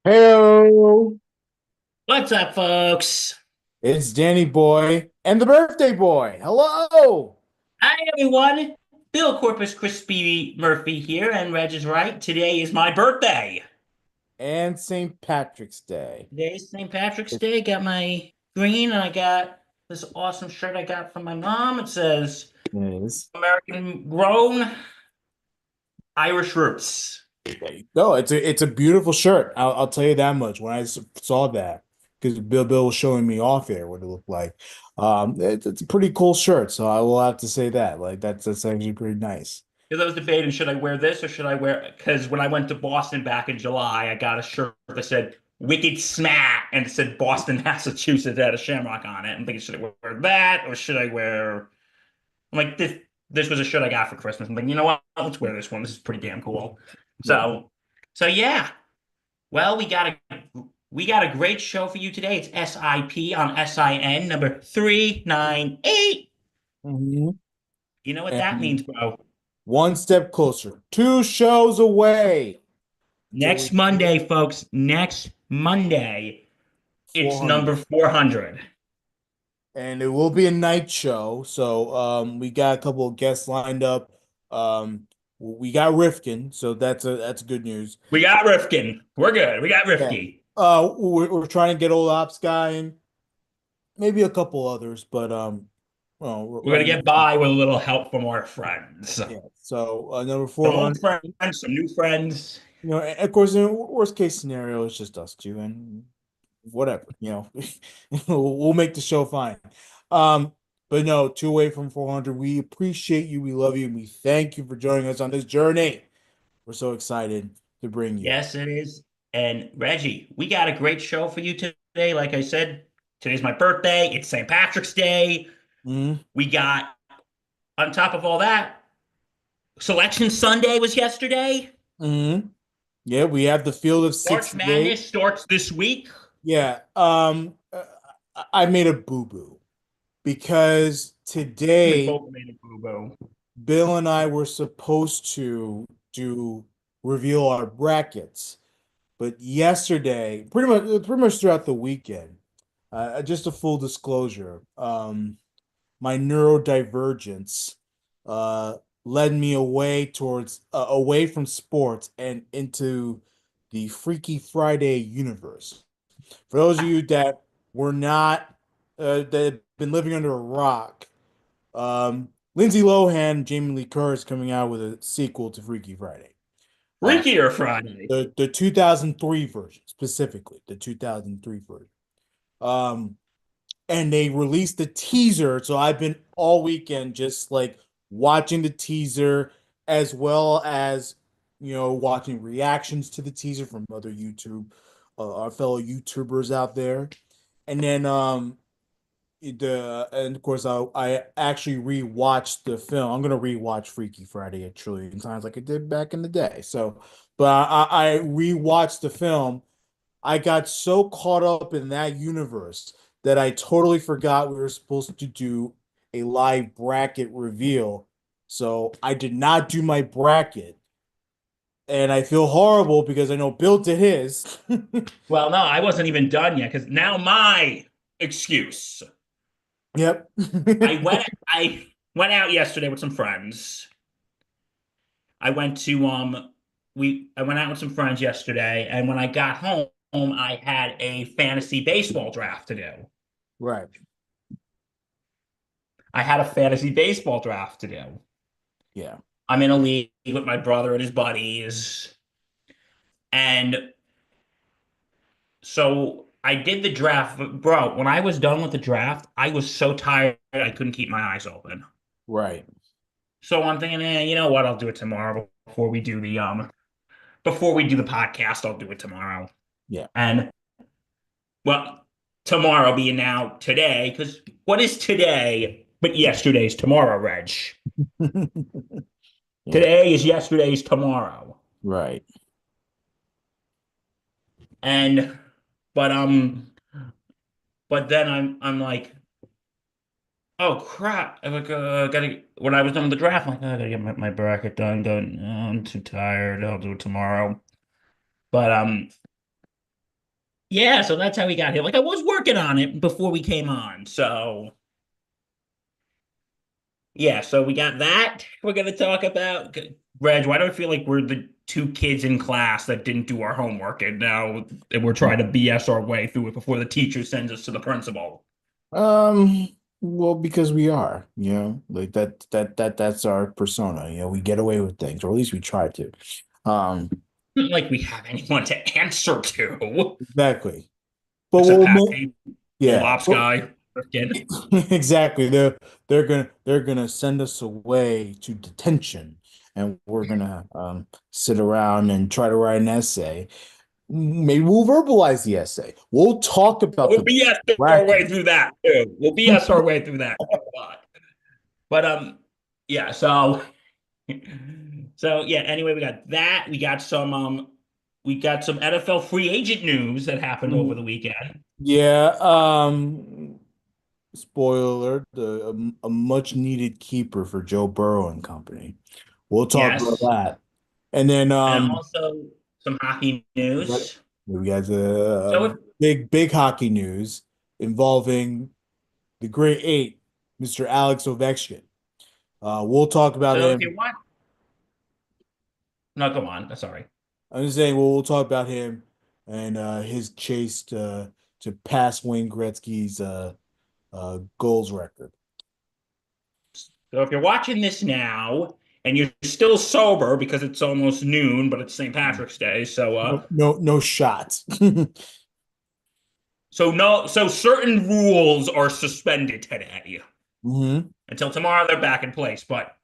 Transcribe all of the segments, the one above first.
Hello, What's up, folks? it's Danny Boy and the birthday boy. Hello, Hi, everyone. Bill Corpus Crispy Murphy here, and Reg is right. Today is my birthday. and St. Patrick's Day. Today's St. Patrick's It Day. Got my green, and I got this awesome shirt I got from my mom. It says is. American grown, Irish roots. There you go. It's a beautiful shirt. I'll tell you that much. When I saw that, because Bill was showing me off there what it looked like. It's a pretty cool shirt. So I will have to say that. Like that's actually pretty nice. Because I was debating, should I wear this or should I wear? Because when I went to Boston back in July, I got a shirt that said "Wicked Smack" and it said Boston, Massachusetts, had a shamrock on it. I'm thinking, should I wear that or should I wear? I'm like, this was a shirt I got for Christmas. I'm like, you know what? Let's wear this one. This is pretty damn cool. Yeah. So yeah. Well, we got a great show for you today. It's SIP on SIN number 398. Mhm. You know what that And means, bro? one step closer, two shows away till Next we hit Monday, folks. Next Monday, it's 400. number 400. And it will be a night show. So we got a couple of guests lined up. We got Rifkin, so that's good news. We got Rifkin. We're good. We got Yeah. Rifki. We're trying to get old ops guy and maybe a couple others, but well, We're gonna right get now, by with a little help from our friends. yeah. So number Some old 400, friends, some new friends. and of course, in worst case scenario, it's just us two, and whatever, we'll make the show fine. Um, but no, two away from 400. We appreciate you. We love you. And we thank you for joining us on this journey. We're so excited to bring you. Yes, it is. And Reggie, we got a great show for you today. Like I said, today's my birthday. It's St. Patrick's Day. Hmm. We got, on top of all that, Selection Sunday was yesterday. Hmm. Yeah, we have the field of March 68. Madness starts this week. Yeah. I made a boo-boo because We today both made a boo-boo. Bill and I were supposed to do reveal our brackets. But yesterday, pretty much throughout the weekend, just a full disclosure, my neurodivergence uh, led me away from sports and into the Freaky Friday universe. For those of you that were not that have been living under a rock, Lindsay Lohan, Jamie Lee Curtis coming out with a sequel to Freaky Friday. Uh, Freakier Friday. the 2003 version, specifically the 2003 version. Um, and they released the teaser, so I've been all weekend just like watching the teaser as well as watching reactions to the teaser from other our fellow YouTubers out there. And then and of course I actually rewatched the film. I'm gonna rewatch Freaky Friday a trillion times like I did back in the day. So, but I rewatched the film. I got so caught up in that universe that I totally forgot we were supposed to do a live bracket reveal. So I did not do my bracket, and I feel horrible because I know Bill did his. Well, no, I wasn't even done yet because now my excuse. Yep. I went out yesterday with some friends. I went to I went out with some friends yesterday, and when I got home, I had a fantasy baseball draft to do. Right. I had a fantasy baseball draft to do. Yeah. I'm in a league with my brother and his buddies. And so I did the draft. But bro, when I was done with the draft, I was so tired I couldn't keep my eyes open. Right. So I'm thinking, you know what? I'll do it tomorrow before we do the podcast, I'll do it tomorrow. Yeah. And well, tomorrow being now today, because what is today but yesterday's tomorrow, Reg? Yeah. Today is yesterday's tomorrow. Right. And but but then I'm like, oh crap. I'm like, gotta when I was done with the draft, I'm like, oh, I gotta get my bracket done. Going, oh, I'm too tired. I'll do it tomorrow. But Yeah, so that's how we got here. Like I was working on it before we came on. So yeah, so we got that we're gonna talk about. Reg, why do I feel like we're the two kids in class that didn't do our homework and now we're trying to BS our way through it before the teacher sends us to the principal? Um, well, because we are, like that's our persona. We get away with things, or at least we try to. Um, Not like we have anyone to answer to, exactly. But except we'll Patty, old yeah, ops guy. Freaking. exactly. They're gonna send us away to detention, and we're gonna sit around and try to write an essay. Maybe we'll verbalize the essay. We'll talk about We'll the BS our way bracket. through that too. We'll BS our way through that too. But yeah. So yeah. Anyway, we got that. We got some NFL free agent news that happened over the weekend. Yeah, spoiler alert, a much needed keeper for Joe Burrow and company. We'll talk about Yes, that. And then and also some hockey we got news. we got So if big hockey news involving the great eight, Mr. Alex Ovechkin. We'll talk about so if him. you want, no, go on. Sorry. I'm just saying, we'll talk about him and his chase to pass Wayne Gretzky's goals record. So if you're watching this now and you're still sober because it's almost noon, but it's St. Patrick's Day, so No shots. so certain rules are suspended today. Hmm. Until tomorrow, they're back in place. But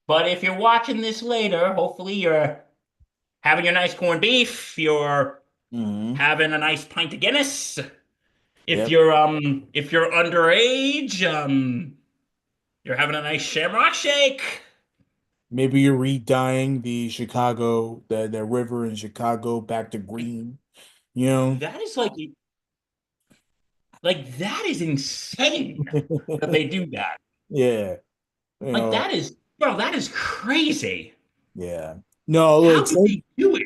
if you're watching this later, hopefully you're having your nice corned beef, you're Hmm. having a nice pint of Guinness. Yep. If you're underage, you're having a nice Shamrock Shake. Maybe you're re-dyeing the river in Chicago back to green, you know? That is like that is insane that they do that. Yeah, you Like know, that is crazy. yeah. No, How look, did they do it?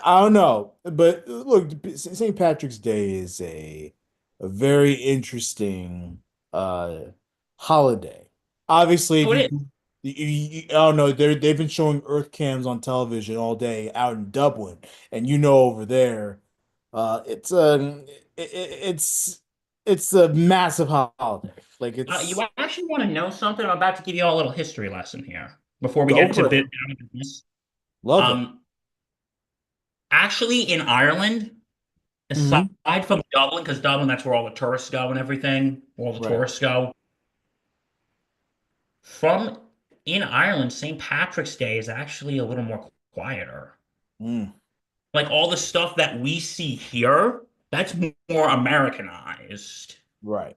I don't know, but look, St. Patrick's Day is a very interesting uh holiday. Obviously, if Oh, it is. I don't know, they've been showing Earth cams on television all day out in Dublin, and over there, it's it's a massive holiday. Like You it's actually want to know something? I'm about to give you all a little history lesson here before we get Go into for it. bit down to business. Love it. Um, Actually, in Ireland, aside Hmm. from Dublin, because Dublin, that's where all the tourists go and everything, where all the Right. tourists go. From in Ireland, St. Patrick's Day is actually a little more quieter. Mm, Like all the stuff that we see here, that's more Americanized. right.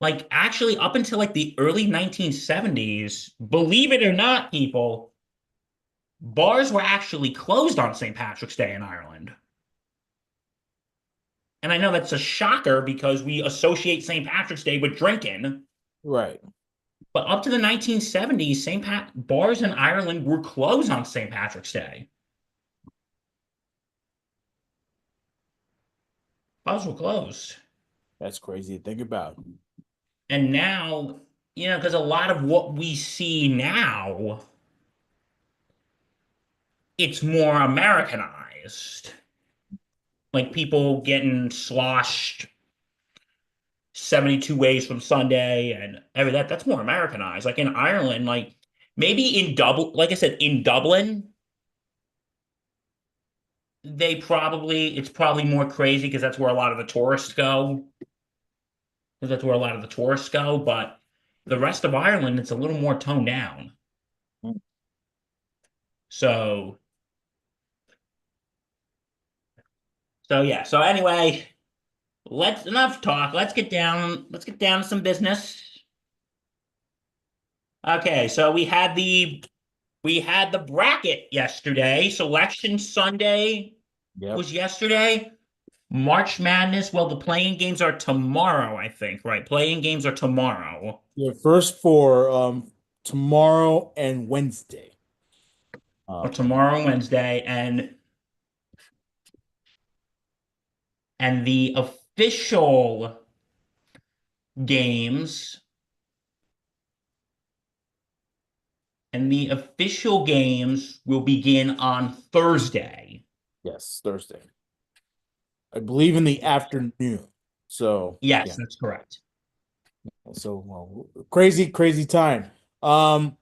Like actually, up until like the early 1970s, believe it or not, people, bars were actually closed on St. Patrick's Day in Ireland. And I know that's a shocker because we associate St. Patrick's Day with drinking. Right. But up to the 1970s, St. Pat bars in Ireland were closed on St. Patrick's Day. Bars were closed. That's crazy to think about. And now, because a lot of what we see now, it's more Americanized. Like people getting sloshed 72 ways from Sunday and every that's more Americanized. Like in Ireland, like maybe in Dublin, like I said, in Dublin, it's probably more crazy because that's where a lot of the tourists go. Because that's where a lot of the tourists go. But the rest of Ireland, it's a little more toned down. Mm. So, so yeah. So anyway, let's enough talk. Let's get down to some business. Okay, so we had the bracket yesterday. Selection Sunday Yep. was yesterday. March Madness, well, the playing games are tomorrow, I think, right? Playing games are tomorrow. Yeah, first for tomorrow and Wednesday. Or Um, tomorrow and Wednesday. And and games the official games will begin on Thursday. Yes, Thursday. I believe in the afternoon. So Yes, yeah. that's correct. So well, crazy, crazy time. Um,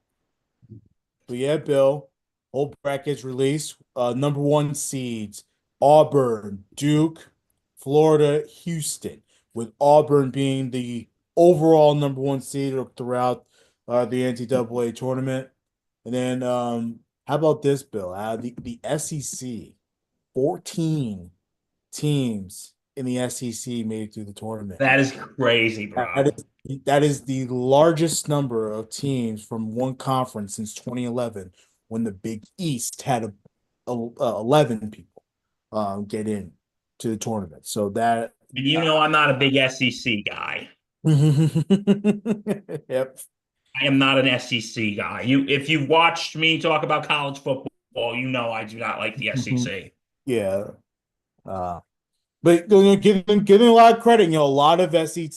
but yeah, Bill, whole brackets release. Number one seeds: Auburn, Duke, Florida, Houston, with Auburn being the overall number one seed throughout the NCAA tournament. And then how about this, Bill? The SEC, 14 teams in the SEC made it through the tournament. That is crazy, bro. That is the largest number of teams from one conference since 2011, when the Big East had 11 people get in to the tournament. So that And you know I'm not a big SEC guy. yep. I am not an SEC guy. If you've watched me talk about college football, you know I do not like the SEC. Yeah. Uh, but you know, give them a lot of credit. You know, a lot of SEC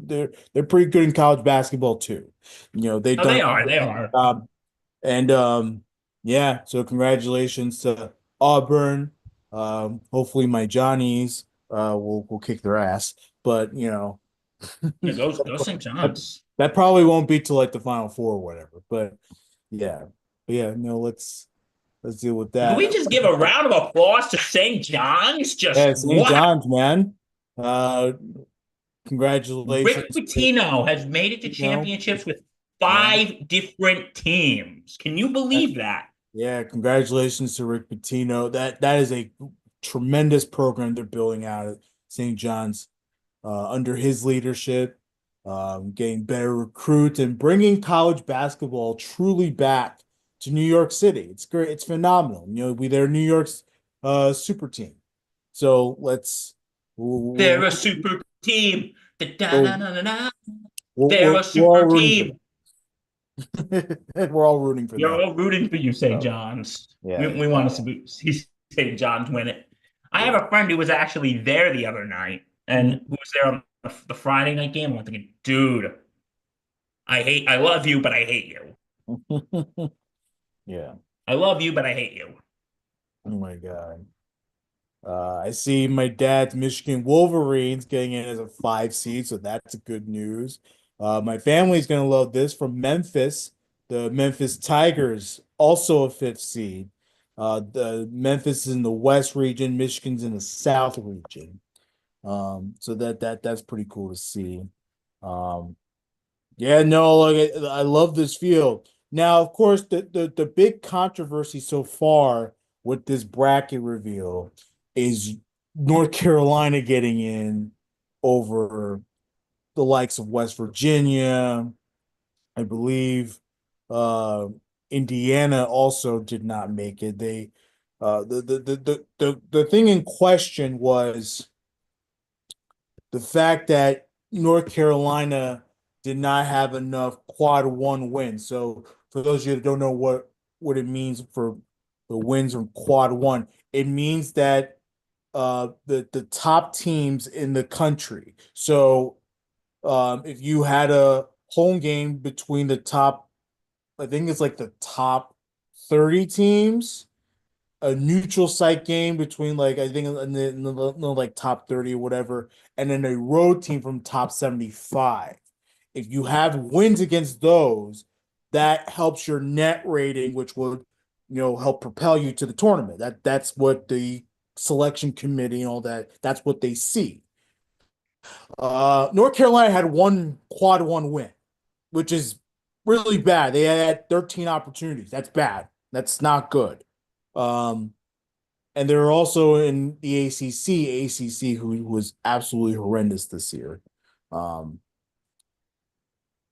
they're pretty good in college basketball too. You know, they've Oh, done they a are. They great are. job. And yeah, so congratulations to Auburn. Hopefully my Johnnies will kick their ass. But you know, Yeah, go St. that, John's. that probably won't be till like the Final Four or whatever. But yeah. But yeah, no, let's deal with Can we that. just give a round of applause to St. John's? Just Yeah, St. wow. John's, man. Uh Rick congratulations to, Pitino has made it to you know, championships with yeah. 5 different teams. Can you believe that? Yeah, congratulations to Rick Pitino. That is a tremendous program they're building out at St. John's under his leadership, getting better recruits and bringing college basketball truly back to New York City. It's great. It's phenomenal. You know, they're New York's super team. So let's They're we're, a super team. we're, Da-da-na-na-na. we're, They're we're a we're all super rooting for team. them. We're all rooting for You're them. all rooting for you, St. So John's. yeah, We want to see St. John's win it. I have yeah. a friend who was actually there the other night and Mhm. who was there on the Friday night game. I'm thinking, dude, I love you, but I hate you. Yeah. I love you, but I hate you. Oh my God. I see my dad's Michigan Wolverines getting in as a 5 seed, so that's good news. My family's gonna love this from Memphis. The Memphis Tigers, also a 5th seed. The Memphis is in the West region, Michigan's in the South region. So that's pretty cool to see. Um, yeah, no, like I love this field. Now, of course, the big controversy so far with this bracket reveal is North Carolina getting in over the likes of West Virginia. I believe Indiana also did not make it. They the thing in question was the fact that North Carolina did not have enough quad one wins. So for those of you that don't know what it means for the wins from quad one, it means that the top teams in the country. So if you had a home game between the top, I think it's like the top 30 teams, a neutral site game between like I think in the like top 30 or whatever, and then a road team from top 75. If you have wins against those, that helps your net rating, which would help propel you to the tournament. That's what the selection committee and all that's what they see. North Carolina had one quad one win, which is really bad. They had 13 opportunities. That's bad. That's not good. Um, and they're also in the ACC, who was absolutely horrendous this year. Um,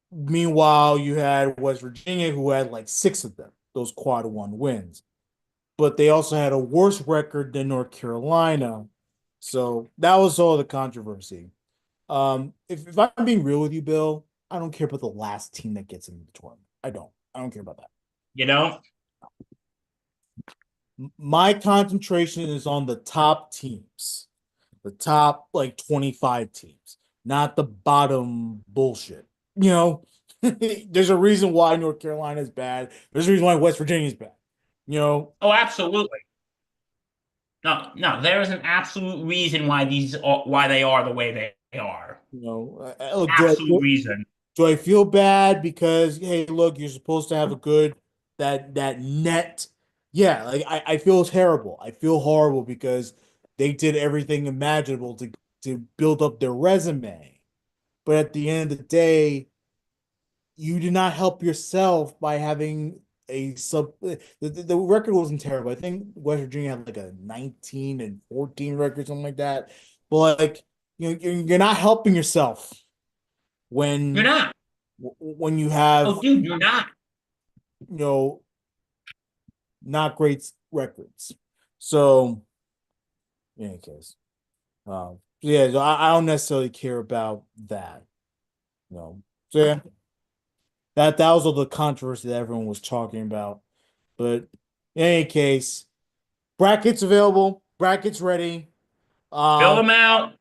Meanwhile, you had West Virginia, who had like 6 of them, those quad one wins. But they also had a worse record than North Carolina. So that was all the controversy. If I'm being real with you, Bill, I don't care about the last team that gets into the tournament. I don't. I don't care about that. You know, My concentration is on the top teams. the top like 25 teams, not the bottom bullshit. You know, there's a reason why North Carolina is bad. There's a reason why West Virginia is bad. You know, Oh, absolutely. No, no, there is an absolute reason why why they are the way they are. look, Absolute reason. do I feel bad because hey, look, you're supposed to have a good that net. Yeah, like I feel terrible. I feel horrible because they did everything imaginable to build up their resume. But at the end of the day, you did not help yourself by having a sub the record wasn't terrible. I think West Virginia had like a 19 and 14 record, something like that. But like you're not helping yourself You're when not. when you have Oh, dude, you're not. you know not great records. So in any case, yeah, so I don't necessarily care about that. So yeah, that was all the controversy that everyone was talking about. But in any case, brackets available, brackets ready. Fill Um, them out.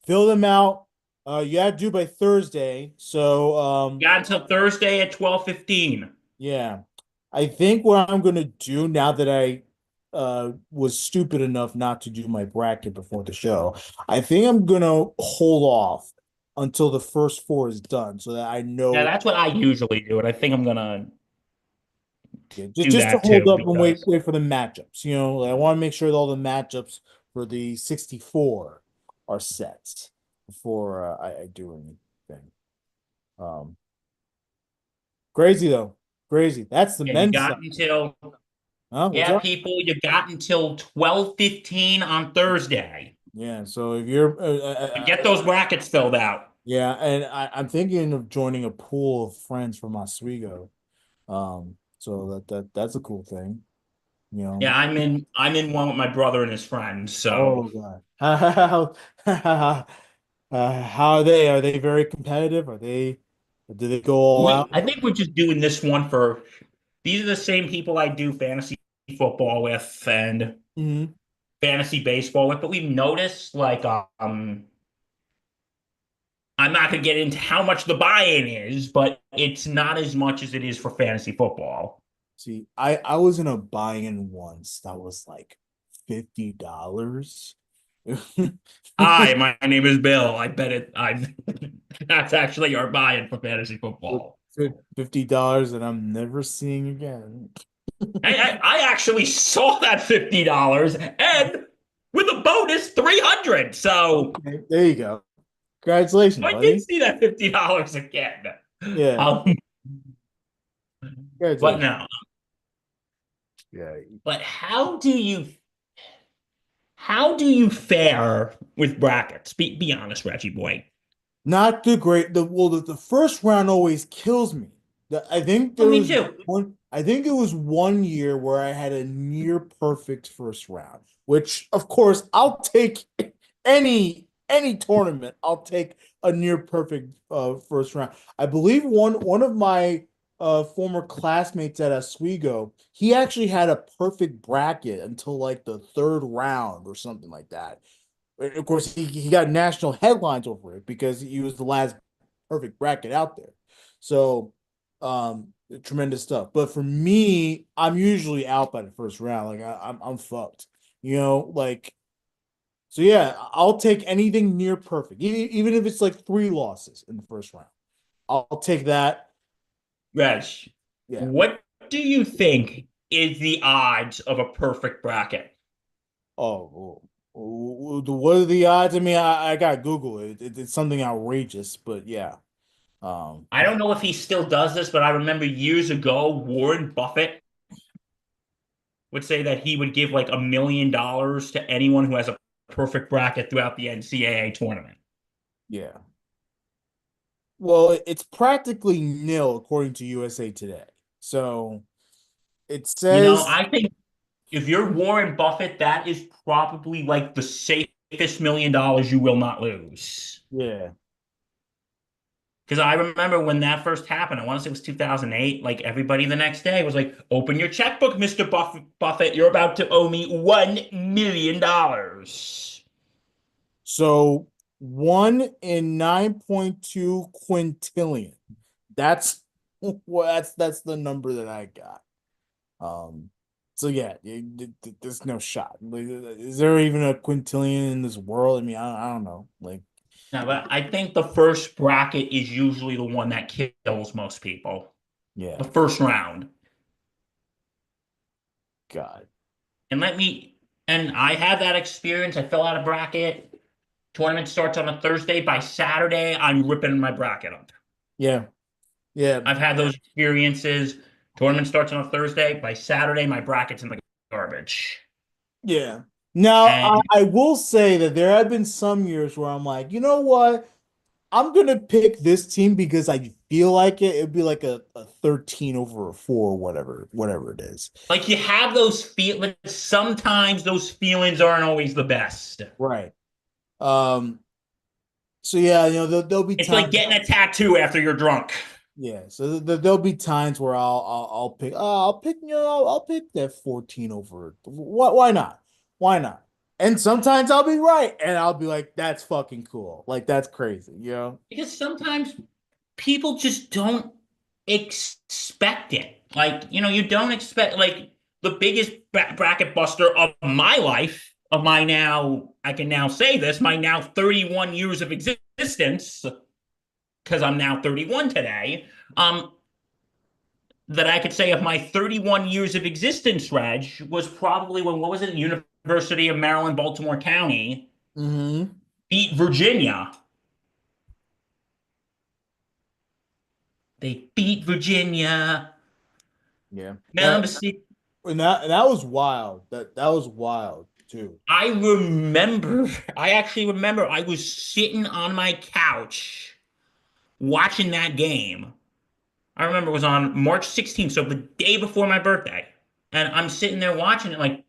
fill them out. You had to do by Thursday. So Got until Thursday at 12:15. yeah. I think what I'm gonna do now that I was stupid enough not to do my bracket before the show, I think I'm gonna hold off until the first four is done so that I Yeah, know. that's what I usually do, and I think I'm gonna Yeah, do just to that hold too up and because wait for the matchups. I want to make sure that all the matchups for the 64 are set before I do anything. Um, crazy though, crazy. That's the yeah, you men's side. got until Huh? What's yeah, up? people, you got until 12:15 on Thursday Yeah. So if you're, to get those brackets filled out. yeah, and I'm thinking of joining a pool of friends from Oswego. So that's a cool thing. You know. Yeah, I'm in one with my brother and his friends. So Oh God. How are they? Are they very competitive? Do they go all out? I think we're just doing this one for these are the same people I do fantasy football with and Mhm. fantasy baseball with, but we've noticed like I'm not gonna get into how much the buy-in is, but it's not as much as it is for fantasy football. See, I was in a buy-in once that was like $50. Hi, my name is Bill. I bet it I that's actually our buy-in for fantasy football. $50 that I'm never seeing again. I actually saw that $50 and with a bonus 300. So Okay, there you go. Congratulations, I did buddy. see that $50 again. Yeah, Um, but congratulations. no. Yeah, But how do you fare with brackets? Be honest, Reggie boy. not the great. The first round always kills me. I think Oh, there me was too. one. I think it was one year where I had a near perfect first round, which of course I'll take any tournament. I'll take a near perfect first round. I believe one of my former classmates at Oswego, he actually had a perfect bracket until like the third round or something like that. Of course, he got national headlines over it because he was the last perfect bracket out there. So, tremendous stuff. But for me, I'm usually out by the first round. Like I'm fucked. Like so. Yeah, I'll take anything near perfect, even if it's like three losses in the first round. I'll take that. Reg, Yeah. what do you think is the odds of a perfect bracket? Oh, what are the odds? I mean, I got Google it. It's something outrageous, but yeah. Um, I don't know if he still does this, but I remember years ago, Warren Buffett would say that he would give like $1 million to anyone who has a perfect bracket throughout the NCAA tournament. yeah. Well, it's practically nil according to USA Today. So it says, I think if you're Warren Buffett, that is probably like the safest $1 million you will not lose. yeah, Because I remember when that first happened, I want to say it was 2008, like everybody the next day was like, open your checkbook, Mr. Buffett. You're about to owe me $1 million. So 1 in 9.2 quintillion. That's well, that's the number that I got. Um, so yeah, there's no shot. Like, is there even a quintillion in this world? I mean, I don't know. Like, Now, but I think the first bracket is usually the one that kills most people. The yeah, first round. God, And let me, and I had that experience. I fill out a bracket. Tournament starts on a Thursday. By Saturday, I'm ripping my bracket up. yeah, yeah, I've had those experiences. Tournament starts on a Thursday. By Saturday, my bracket's in the garbage. yeah. Now, And I will say that there have been some years where I'm like, you know what? I'm gonna pick this team because I feel like it. It'd be like a 13 over a 4, whatever it is. like you have those feelings. Sometimes those feelings aren't always the best. Right. Um, so yeah, there'll be It's like times. getting a tattoo after you're drunk. Yeah, so there'll be times where I'll pick I'll pick that 14 over why not? Why not? And sometimes I'll be right and I'll be like that's fucking cool. Like that's crazy, you know? Because sometimes people just don't expect it. Like, you don't expect, like, the biggest bracket buster of my life, of my now, I can now say this, my now 31 years of existence, because I'm now 31 today, um, that I could say of my 31 years of existence, Reg, was probably when, what was it, University of Maryland, Baltimore County Mm-hmm. beat Virginia. They beat Virginia. Yeah. Maryland, Pacific. And that was wild. That was wild too. I actually remember I was sitting on my couch watching that game. I remember it was on March 16th, so the day before my birthday. And I'm sitting there watching it like,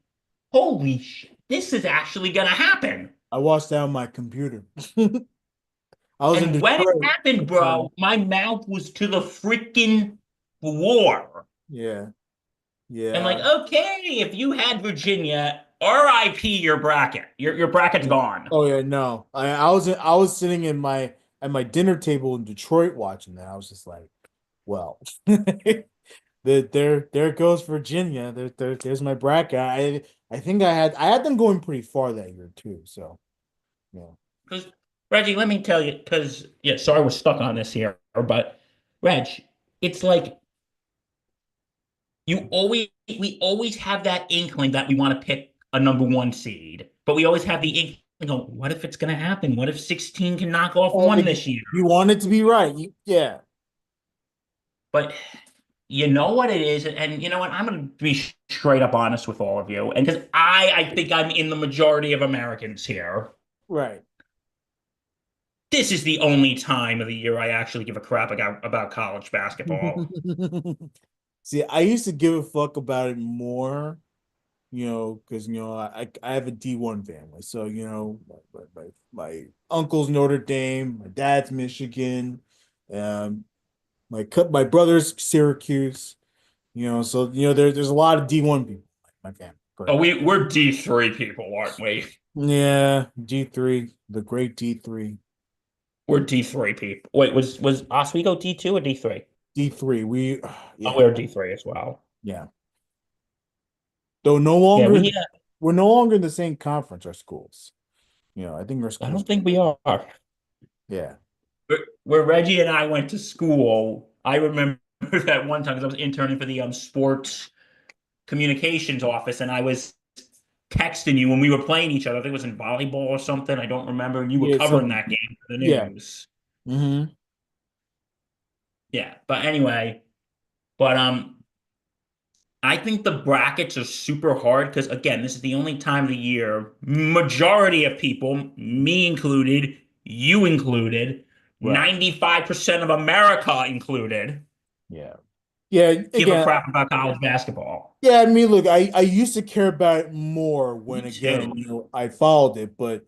holy shit, this is actually gonna happen. I watched that on my computer. I was in And when it Detroit. happened, So bro, my mouth was to the freaking floor. yeah. And like, Yeah. okay, if you had Virginia, RIP your bracket. Your bracket's gone. Oh yeah, no. I was sitting in my at my dinner table in Detroit watching that. I was just like, well, there goes Virginia. There's my bracket. I think I had them going pretty far that year too. So yeah. Because Reggie, let me tell you, because yeah, sorry we're stuck on this here, but Reg, it's like we always have that inkling that we want to pick a number one seed, but we always have the inkling, what if it's gonna happen? What if 16 can knock off Oh, one this year? you want it to be right. Yeah. But you know what it is, and you know what? I'm gonna be straight up honest with all of you, and because I think I'm in the majority of Americans here. Right. This is the only time of the year I actually give a crap about college basketball. See, I used to give a fuck about it more, because I have a D1 family. So, my uncle's Notre Dame, my dad's Michigan, um, my brother's Syracuse, so there's a lot of D1 people in my family. Oh, But we're D3 people, aren't we? yeah, D3, the great D3. We're D3 people. Wait, was Oswego D2 or D3? D3. Oh, Yeah, we're D3 as well. yeah. Though Yeah, we're no longer in the same conference, our schools. I think our I schools, don't think we are. yeah. Where Reggie and I went to school, I remember that one time because I was interning for the sports communications office, and I was texting you when we were playing each other. I think it was in volleyball or something. I don't remember. And you were Yeah, covering something. that game for the Yeah. news. Hmm. Yeah, but anyway, but I think the brackets are super hard because again, this is the only time of the year majority of people, me included, you included, Right. 95% of America included, Yeah. Yeah. give a Again, crap about college basketball. yeah, I mean, look, I used to care about it more when Me again, too. I followed it, but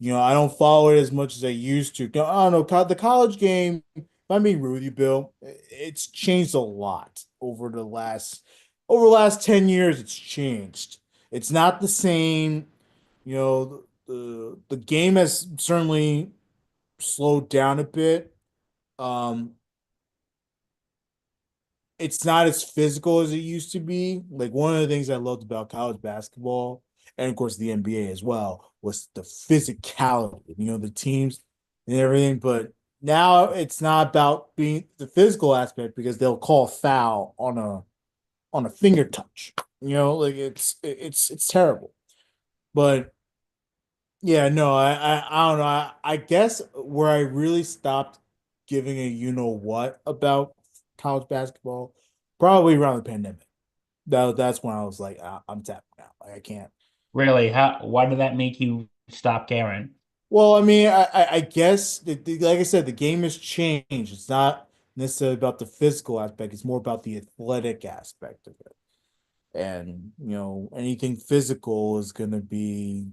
I don't follow it as much as I used to. I don't know, the college game, if I'm being rude with you, Bill, it's changed a lot over the last 10 years, it's changed. It's not the same, you know. the game has certainly slowed down a bit. Um, it's not as physical as it used to be. Like one of the things I loved about college basketball, and of course the NBA as well, was the physicality, the teams and everything. But now it's not about being the physical aspect because they'll call foul on a finger touch. Like it's terrible. But yeah, no, I don't know. I guess where I really stopped giving a what about college basketball, probably around the pandemic. That's when I was like, I'm tapped now. Like, I can't. Really? Why did that make you stop caring? Well, I mean, I guess like I said, the game has changed. It's not necessarily about the physical aspect. It's more about the athletic aspect of it. And anything physical is going to be,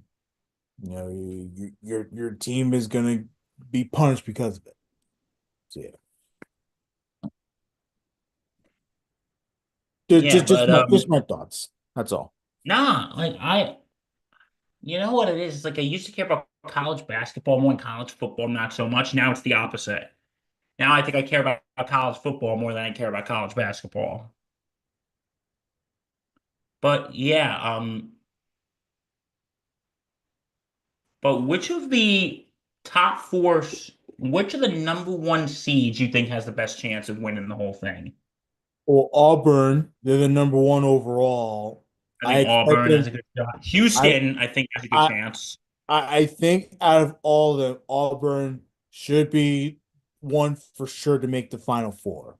your team is going to be punished because of it. So yeah, Yeah, just but my thoughts. That's all. nah, like you know what it is? It's like I used to care about college basketball more and college football not so much. Now it's the opposite. Now I think I care about college football more than I care about college basketball. But yeah, but which of the top four, which of the number one seeds you think has the best chance of winning the whole thing? Well, Auburn, they're the number one overall. I I think expect Auburn has them. a good shot. I Houston, I think, has a good I chance. I think out of all of them, Auburn should be one for sure to make the Final Four.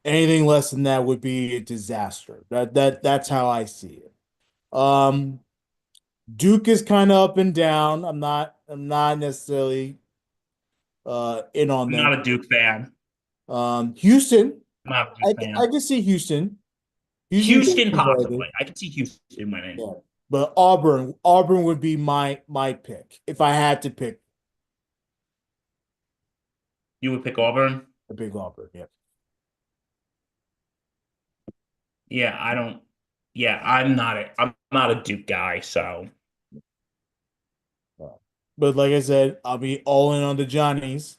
Anything less than that would be a disaster. That's how I see it. Um, Duke is kind of up and down. I'm not necessarily in on I'm them. not a Duke fan. Houston, I'm not a I Duke I fan. can see Houston. Houston is Houston, competitive. possibly. I can see Houston winning. Yeah. But Auburn would be my pick if I had to pick You would pick Auburn? a big Auburn. Yeah. Yeah, I don't. Yeah, I'm not a Duke guy, so Uh, But like I said, I'll be all in on the Johnnies.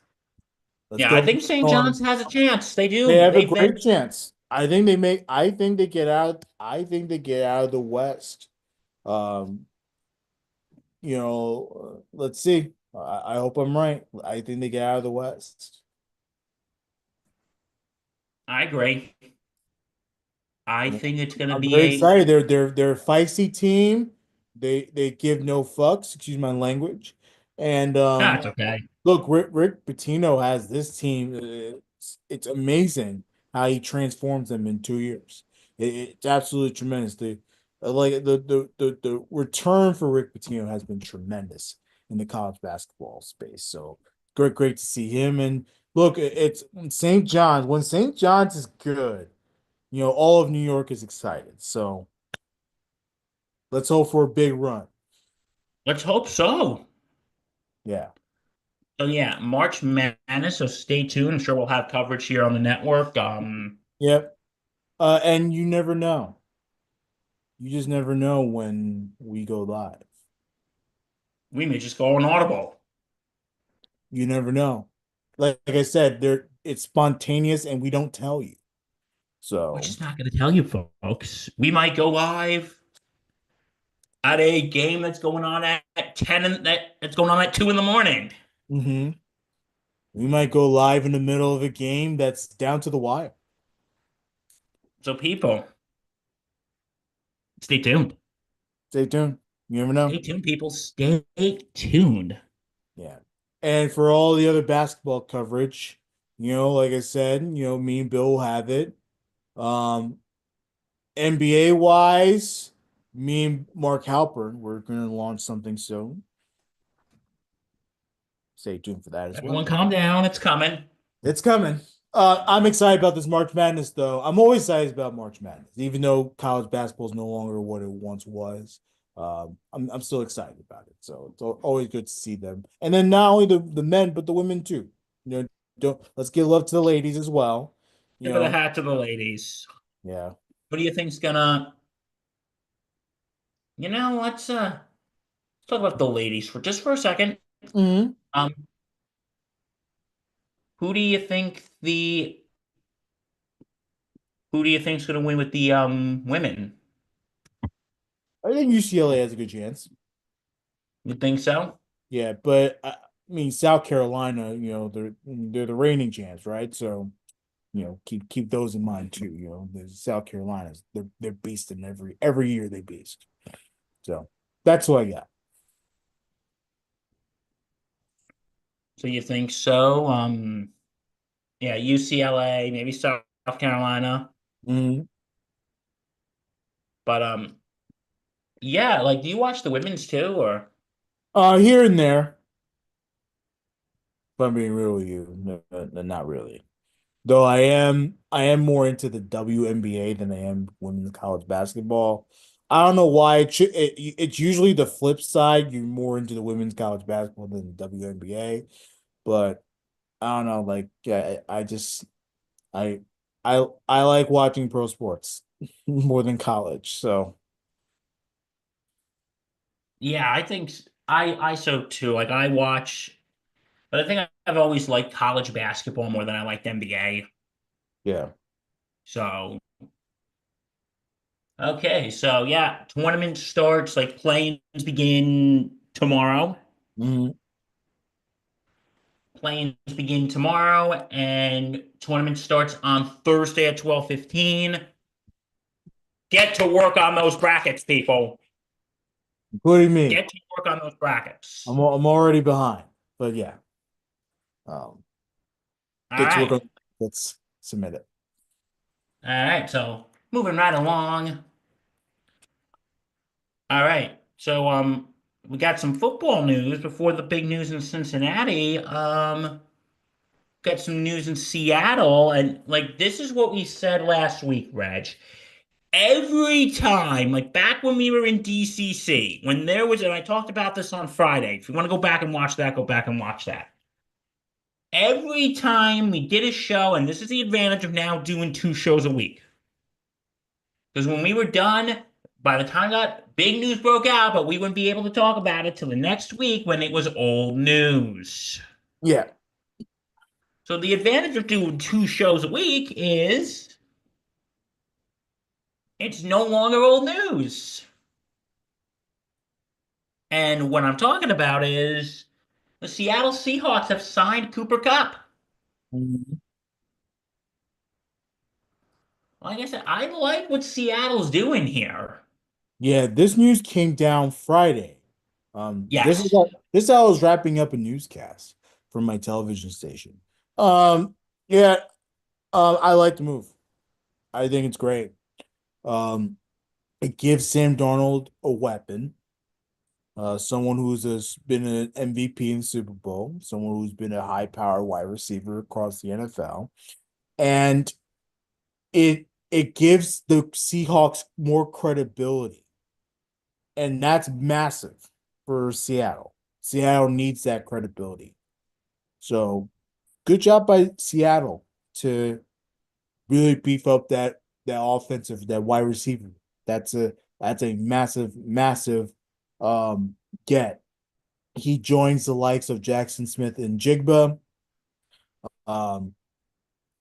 Let's yeah, I go think St. Norm. John's has a chance. They They do. have a They've been. great chance. I think they get out of the West. Um, let's see. I hope I'm right. I think they get out of the West. I agree. I I'm, think it's going to I'm be very a. excited. They're a feisty team. They give no fucks, excuse my language. And That's okay. look, Rick Pitino has this team. It's amazing how he transforms them in 2 years. It's absolutely tremendous. The return for Rick Pitino has been tremendous in the college basketball space. So great to see him. And look, it's St. John's. When St. John's is good, all of New York is excited. So let's hope for a big run. Let's hope so. Yeah. So yeah, March Madness. So stay tuned. I'm sure we'll have coverage here on the network. Yep. And you never know. You just never know when we go live. We may just go on Audible. You never know. Like I said, it's spontaneous and we don't tell you. We're So, just not going to tell you, folks. We might go live at a game that's going on at 10 and that's going on at 2 in the morning. we might go live in the middle of a game that's down to the wire. So people, stay tuned. Stay tuned. You never know. Stay tuned, people. Stay tuned. Yeah. And for all the other basketball coverage, like I said, me and Bill will have it. Um, NBA wise, me and Mark Halpern, we're going to launch something soon. Stay tuned for that as well. Everyone calm down. It's coming. It's coming. I'm excited about this March Madness, though. I'm always excited about March Madness, even though college basketball is no longer what it once was. I'm still excited about it. So it's always good to see them. And then not only the men, but the women too. Let's give love to the ladies as well. You Tip of the know, hat to the ladies. yeah. What do you think's gonna? Let's talk about the ladies for just for a second. Hmm. Um, who do you think the who do you think's going to win with the women? I think UCLA has a good chance. You think so? Yeah, but I mean South Carolina, they're the reigning champs, right? So keep those in mind too. The South Carolinas, they're beasting every year they beast. So that's what I got. So you think so? Yeah, UCLA, maybe South Carolina, Hmm. but yeah, like, do you watch the women's too, or? Here and there, if I'm being real with you, no, not really. Though I am more into the WNBA than I am women's college basketball. I don't know why it's usually the flip side. You're more into the women's college basketball than the WNBA, but I don't know. Like, yeah, I just I I like watching pro sports more than college. So Yeah, I think I so too. Like I watch, but I think I've always liked college basketball more than I liked NBA. yeah. So okay, so yeah, tournament starts, like play-ins begin tomorrow. Hmm. Play-ins begin tomorrow, and tournament starts on Thursday at 12:15. Get to work on those brackets, people. Including me. Get to work on those brackets. I'm already behind, but yeah. Um, All get to work right. on. Let's submit it. All right. So moving right along. All right. So we got some football news before the big news in Cincinnati. Got some news in Seattle, and like this is what we said last week, Reg. Every time, like back when we were in DCC, when there was, and I talked about this on Friday. If you want to go back and watch that, go back and watch that. Every time we did a show, and this is the advantage of now doing two shows a week. Because when we were done, by the time that big news broke out, but we wouldn't be able to talk about it till the next week when it was old news. Yeah. So the advantage of doing two shows a week is it's no longer old news. And what I'm talking about is the Seattle Seahawks have signed Cooper Kupp. Mhm. Like I said, I like what Seattle's doing here. Yeah, this news came down Friday. Yes. This is how I was wrapping up a newscast from my television station. Um, yeah, I like the move. I think it's great. Um, it gives Sam Darnold a weapon, someone been an MVP in the Super Bowl, someone who's been a high-powered wide receiver across the NFL, and it gives the Seahawks more credibility, and that's massive for Seattle. Seattle needs that credibility. So good job by Seattle to really beef up that offensive, that wide receiver. That's a that's a massive um get. He joins the likes of Jackson Smith and Jigba, um,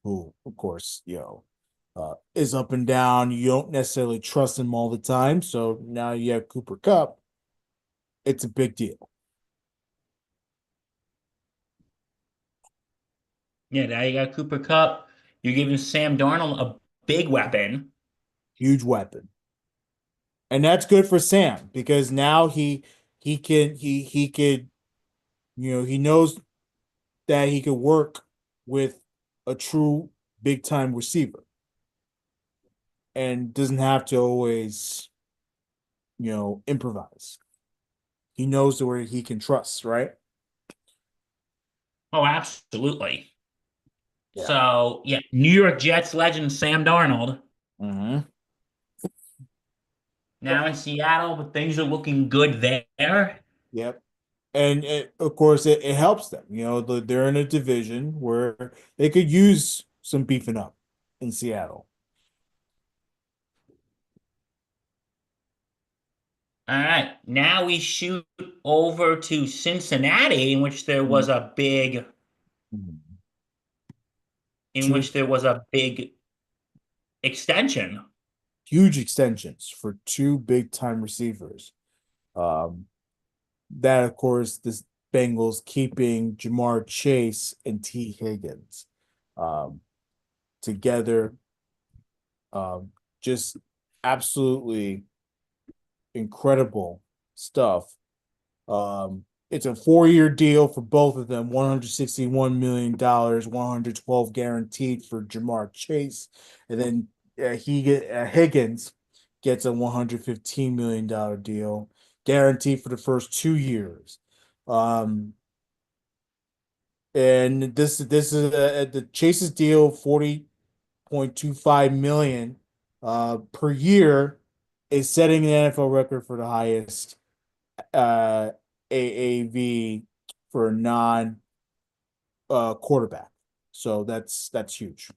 who of course, is up and down. You don't necessarily trust him all the time. So now you have Cooper Kupp. It's a big deal. Yeah, now you got Cooper Kupp. You're giving Sam Darnold a big weapon. Huge weapon. And that's good for Sam because now he could, he knows that he could work with a true big time receiver and doesn't have to always, improvise. He knows where he can trust, right? Oh, absolutely. Yeah. So, yeah, New York Jets legend Sam Darnold Hmm. now in Seattle, but things are looking good there. Yep. And of course, it helps them. They're in a division where they could use some beefing up in Seattle. All right, now we shoot. over to Cincinnati, Mhm. in Two which there was a big extension. huge extensions for two big time receivers. Um, that of course, this Bengals keeping Jamar Chase and T. Higgins um, together. Um, just absolutely incredible stuff. It's a 4-year deal for both of them, $161 million, 112 guaranteed for Jamar Chase, and then Higgins gets a $115 million deal guaranteed for the first 2 years. Um, and this is the Chase's deal, 40.25 million per year, is setting the NFL record for the highest uh AAV for a non quarterback. So that's huge.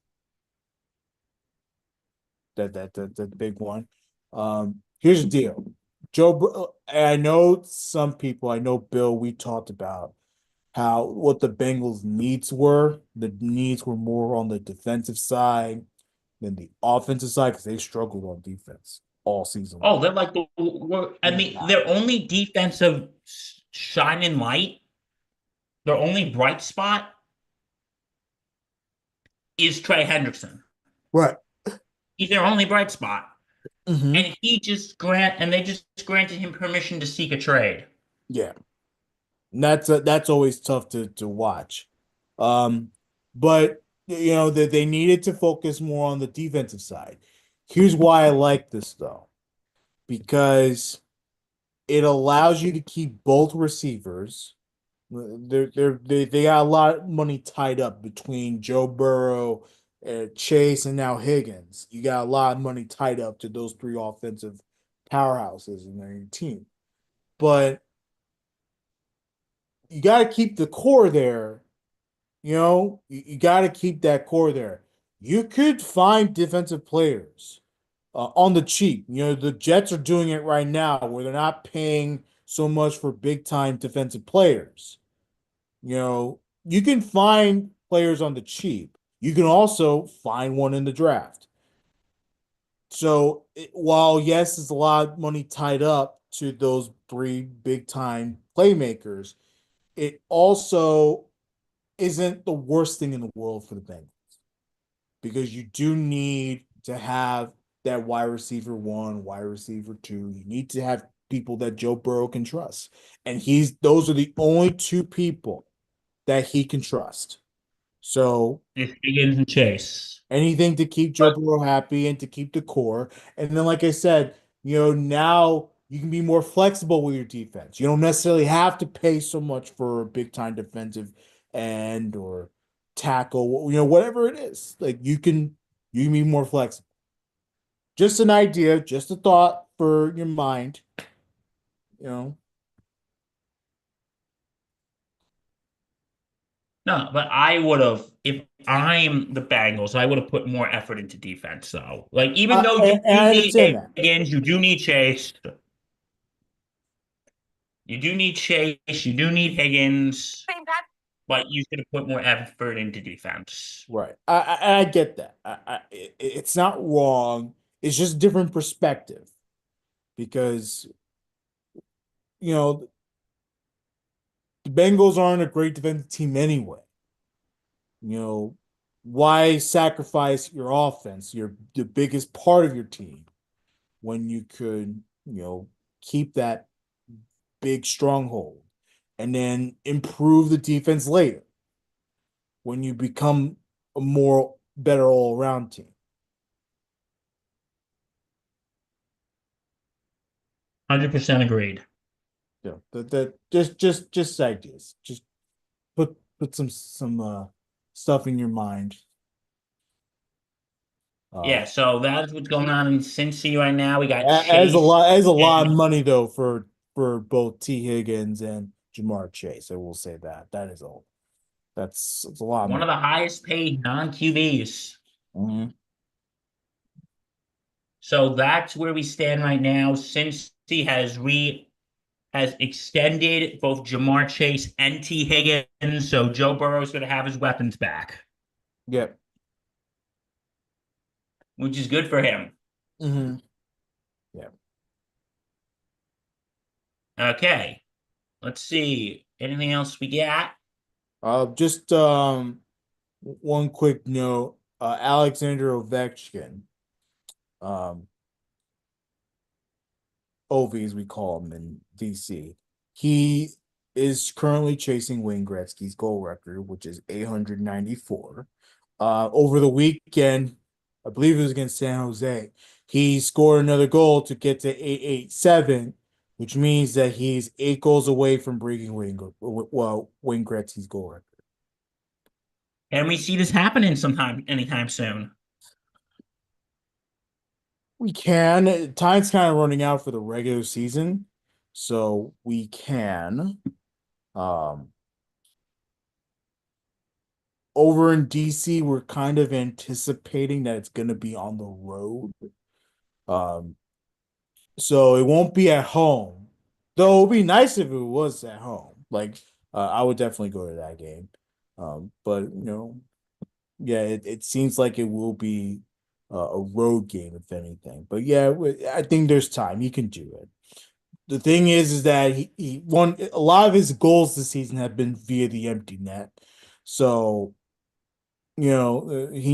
That big one. Here's the deal. I know some people, I know Bill, we talked about how what the Bengals needs were. The needs were more on the defensive side than the offensive side because they struggled on defense all season Oh, long. they're like I mean, their only defensive shining light, their only bright spot is Trey Hendrickson. Right. He's their only bright spot. Hmm. And they just granted him permission to seek a trade. Yeah. And that's always tough to watch. Um, but that they needed to focus more on the defensive side. Here's why I like this though, because it allows you to keep both receivers. They got a lot of money tied up between Joe Burrow, Chase, and now Higgins. You got a lot of money tied up to those three offensive powerhouses in their team. But you got to keep the core there. You got to keep that core there. You could find defensive players on the cheap. The Jets are doing it right now where they're not paying so much for big time defensive players. You can find players on the cheap. You can also find one in the draft. So while yes, there's a lot of money tied up to those three big time playmakers, it also isn't the worst thing in the world for the Bengals because you do need to have that wide receiver one, wide receiver two. You need to have people that Joe Burrow can trust. And those are the only two people that he can trust. So It's Higgins and Chase. anything to keep Joe But Burrow happy and to keep the core. And then, like I said, now you can be more flexible with your defense. You don't necessarily have to pay so much for a big time defensive end or tackle, whatever it is. Like you can be more flexible. Just an idea, just a thought for your mind, you know. no, but I would have, if I'm the Bengals, I would have put more effort into defense, though. Like, even though you And do I need understand that. Higgins, you do need Chase, you do need Chase, you do need Higgins, but you should have put more effort into defense. Right. I get that. It's not wrong. It's just different perspective because you know the Bengals aren't a great defensive team anyway. You know, why sacrifice your offense, the biggest part of your team, when you could, keep that big stronghold and then improve the defense later when you become a more better all around team. 100% agreed. That just ideas. Just put some stuff in your mind. Uh, Yeah, so that's what's going on in Cincy right now. We got as Chase as a lot of and money though for both T Higgins and Jamar Chase. I will say that's a lot of one of money. the highest paid non-QBs. Mhm. So that's where we stand right now. Cincy has re has extended both Jamar Chase and T. Higgins, so Joe Burrow's going to have his weapons back, Yep. which is good for him. Hmm. Yeah. Okay, let's see. Anything else we got? Just one quick note. Alexander Ovechkin, um, Ovi as we call him in DC. He is currently chasing Wayne Gretzky's goal record, which is 894. Over the weekend, I believe it was against San Jose, he scored another goal to get to 887, which means that he's 8 goals away from breaking Wayne Gretzky's goal record. And we see this happening sometime, anytime soon. We can. Time's kind of running out for the regular season, so we can. Um, Over in DC, we're kind of anticipating that it's going to be on the road. Um, so it won't be at home. Though it would be nice if it was at home. Like, I would definitely go to that game. But yeah, it seems like it will be a road game, if anything. But yeah, I think there's time. He can do it. The thing is that he won a lot of his goals this season have been via the empty net. So he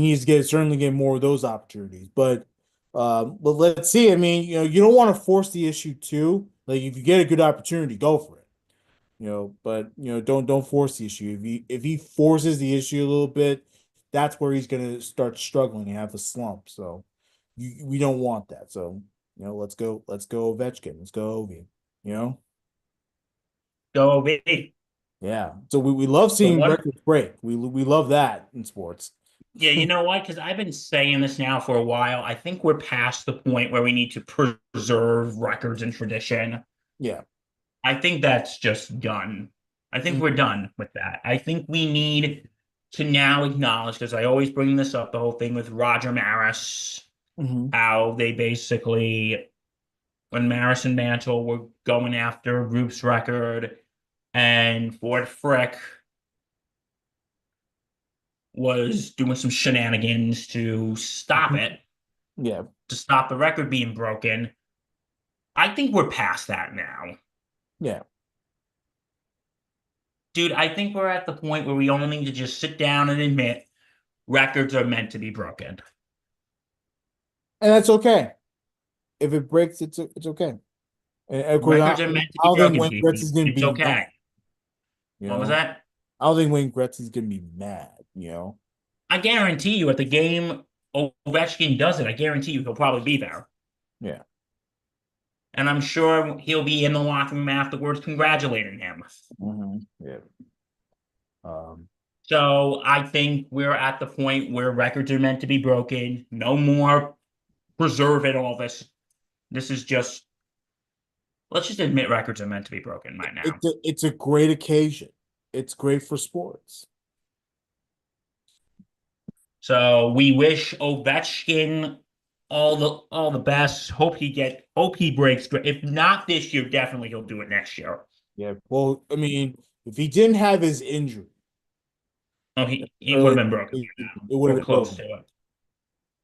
needs to certainly get more of those opportunities. But let's see. I mean, you don't want to force the issue too. Like if you get a good opportunity, go for it. But don't force the issue. If he forces the issue a little bit, that's where he's gonna start struggling and have a slump. So we don't want that. So let's go Ovechkin, let's go Ovi. You know, Go be. yeah. So we love The seeing one, records break. We love that in sports. yeah, you know what? Because I've been saying this now for a while. I think we're past the point where we need to preserve records and tradition. Yeah. I think that's just done. I think we're done with that. I think we need to now acknowledge, because I always bring this up, the whole thing with Roger Maris, Mm-hmm. how they basically, when Maris and Mantle were going after Roop's record, and Ford Frick was doing some shenanigans to stop Mm-hmm. it, Yeah. to stop the record being broken. I think we're past that now. Yeah. Dude, I think we're at the point where we all need to just sit down and admit records are meant to be broken. And that's okay. If it breaks, it's okay. And of course, Records are meant to I be don't think broken, Wayne JP. Gretzky's gonna It's be mad. okay. You What was know, that? I don't think Wayne Gretzky's gonna be mad. You know. I guarantee you at the game Ovechkin does it, I guarantee you he'll probably be there. Yeah. And I'm sure he'll be in the locker room afterwards congratulating him. Yeah. Um. So I think we're at the point where records are meant to be broken. No more preserving all this. This is just, let's just admit records are meant to be broken right now. It's a great occasion. It's great for sports. So we wish Ovechkin all the best. Hope he breaks. If not this year, definitely he'll do it next year. Yeah. Well, I mean, if he didn't have his injury Oh, he would early, have been broken it by now, would have or been close broken, to it.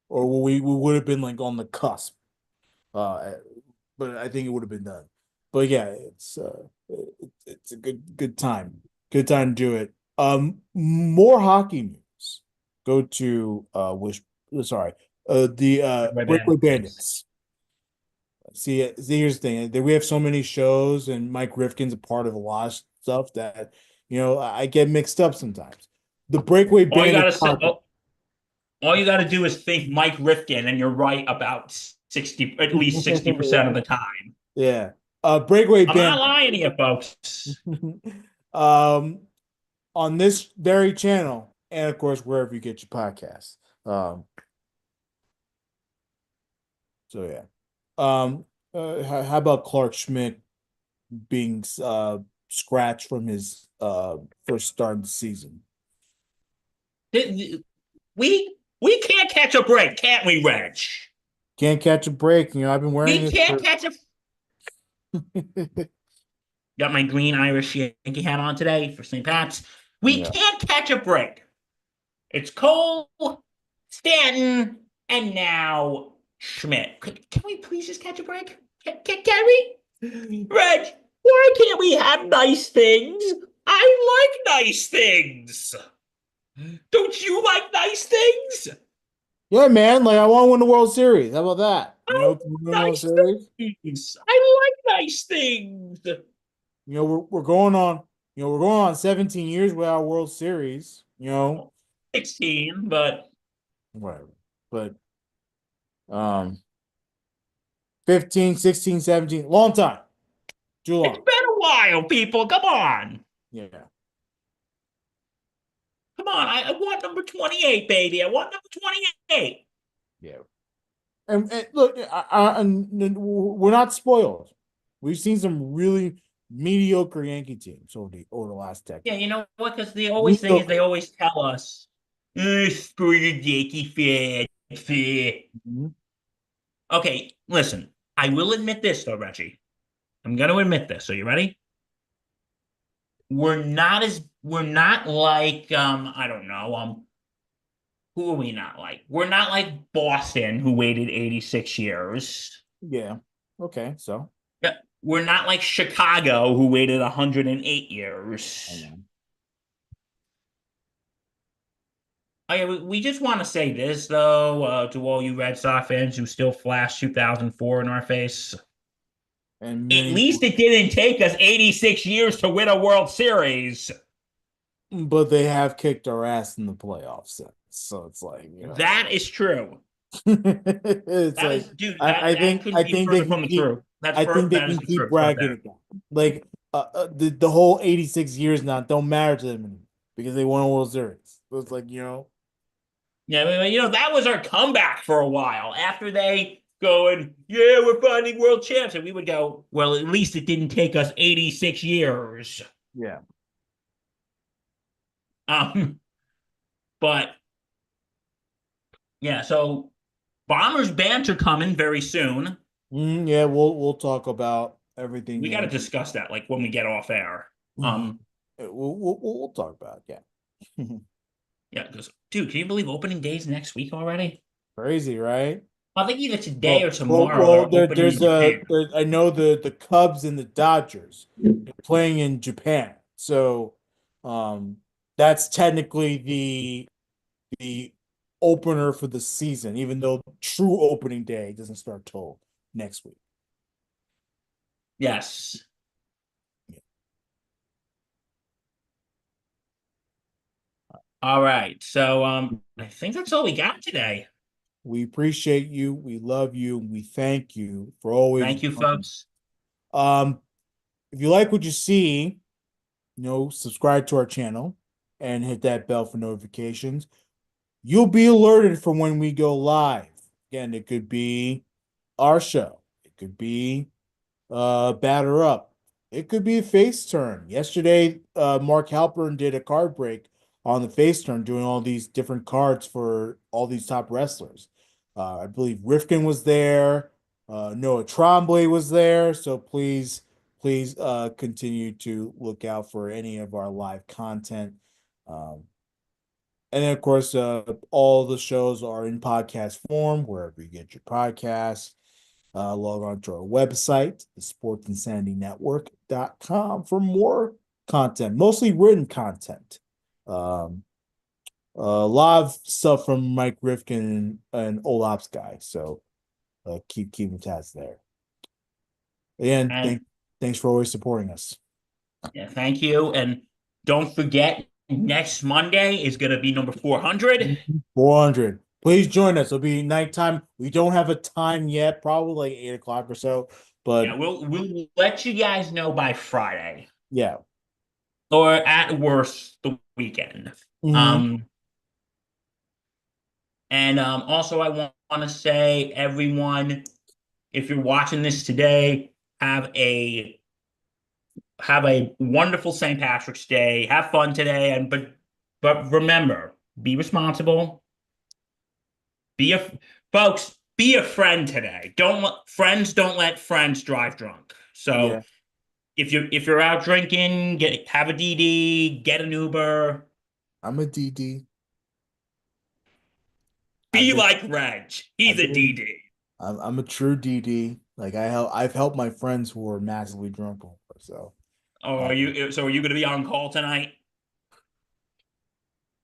or we would have been like on the cusp. Uh, but I think it would have been done. But yeah, it's a good time. Good time to do it. More hockey news. Go to wish sorry. The Red Breakaway Bandits. Bandits. See, here's the thing. We have so many shows, and Mike Rifkin's a part of a lot of stuff that I get mixed up sometimes. The Breakaway All you Bandits gotta say, podcast. all you gotta do is think Mike Rifkin, and you're right about 60, at least 60% of the time. Yeah. Breakaway I'm not Bandits. lying to you, folks. um on this very channel, and of course wherever you get your podcasts. Um, so yeah. How about Clark Schmidt being scratched from his first start of the season? We can't catch a break, can't we, Reg? Can't catch a break. I've been wearing We this can't for catch a. Got my green Irish Yankee hat on today for St. Pat's. We Yeah. can't catch a break. It's Cole, Stanton, and now Schmidt. Can we please just catch a break? Can we? Reg, why can't we have nice things? I like nice things. Don't you like nice things? Yeah, man. Like I want to win the World Series. How about that? I Can we win the like World nice Series? things. I like nice things. We're going on. We're going on 17 years without World Series. 16, but Whatever. But um, 15, 16, 17, long time, too it's long. been a while, people. Come on. Yeah, Come on. I want number 28, baby. I want number 28. yeah. And look, we're not spoiled. We've seen some really mediocre Yankee teams over the last Yeah, decade. you know what? Because the always thing is they Mediocre. always tell us, spoiled Yankee fan. Mhm. Okay, listen. I will admit this though, Reggie. I'm gonna admit this. Are you ready? We're not like I don't know, who are we not like? We're not like Boston who waited 86 years. Yeah. Okay. So Yeah, we're not like Chicago who waited 108 I years. know. Okay, we just want to say this though, to all you Red Sox fans who still flash 2004 in our face. And At many least more, it didn't take us 86 years to win a World Series. but they have kicked our ass in the playoffs since. So it's like, That is true. it's That like is, dude. I, I That think couldn't I be think they further can from the keep truth. That's I think they that is can the keep truth right bragging there. again. Like the whole 86 years now don't matter to them anymore because they won a World Series. So it's like, Yeah, that was our comeback for a while. After they going, yeah, we're finding world champs, and we would go, well, at least it didn't take us 86 years. yeah. Um, but yeah, so Bombers banter coming very soon. Yeah, we'll talk about everything We got to Yankee. discuss that, like when we get off air. Yeah, we'll talk about it. Yeah. Yeah, because dude, can you believe opening days next week already? Crazy, right? I think either today or tomorrow Well, they're opening in Japan. I know the Cubs and the Dodgers are playing in Japan, so um, that's technically the opener for the season, even though true opening day doesn't start till next week. Yes. All right. So I think that's all we got today. We appreciate you, we love you, we thank you for always Thank you, joining. folks. Um, if you like what you see, subscribe to our channel and hit that bell for notifications. You'll be alerted for when we go live. Again, it could be our show. It could be Batter Up. It could be a face turn. Yesterday, Mark Halpern did a card break on the face turn, doing all these different cards for all these top wrestlers. I believe Rifkin was there. Noah Tremblay was there. So please continue to look out for any of our live content. Um, and then, of course, all the shows are in podcast form wherever you get your podcasts. Log on to our website, thesportsinsanitynetwork.com, for more content, mostly written content. Um, a lot of stuff from Mike Rifkin and Olap's guy. So keep tabs there. Again, And thanks for always supporting us. yeah, thank you. And don't forget, next Monday is going to be number 400. 400. Please join us. It'll be nighttime. We don't have a time yet, probably like 8 o'clock or so. Yeah, But we'll let you guys know by Friday, yeah. or at worst the weekend. Mhm. Um, and also I want to say, everyone, if you're watching this today, have a have a wonderful St. Patrick's Day. Have fun today, and but remember, be responsible. Be a folks. Be a friend today. Don't let friends drive drunk. So Yeah. if you're out drinking, have a DD, get an Uber, I'm a DD. I've be been like Reg. He's I've a been DD. I'm a true DD. Like I've helped my friends who are massively drunk before. So Oh, are you gonna be on call tonight?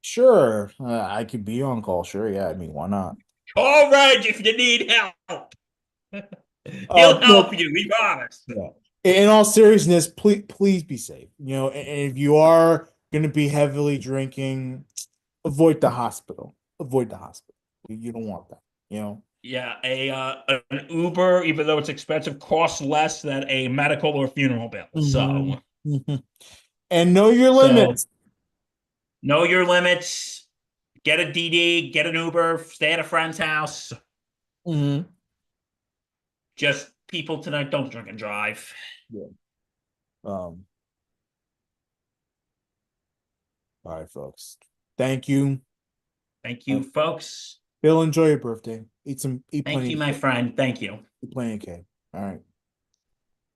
sure, I could be on call. Sure, yeah. I mean, why not? Call Reg if you need help. He'll No, help you, we promise. yeah. In all seriousness, please be safe. And if you are going to be heavily drinking, avoid the hospital. Avoid the hospital. You don't want that. You know. Yeah, an Uber, even though it's expensive, costs less than a medical or funeral bill. Mhm. So Mhm. And know your so limits. know your limits. Get a DD, get an Uber, stay at a friend's house. Mhm. Just people tonight don't drink and drive. Yeah. Um. All right, folks. Thank you. Thank Uh, you, folks. Bill, enjoy your birthday. Eat Thank plenty you, of my cake. friend. Thank you. Eat plenty of cake. All right.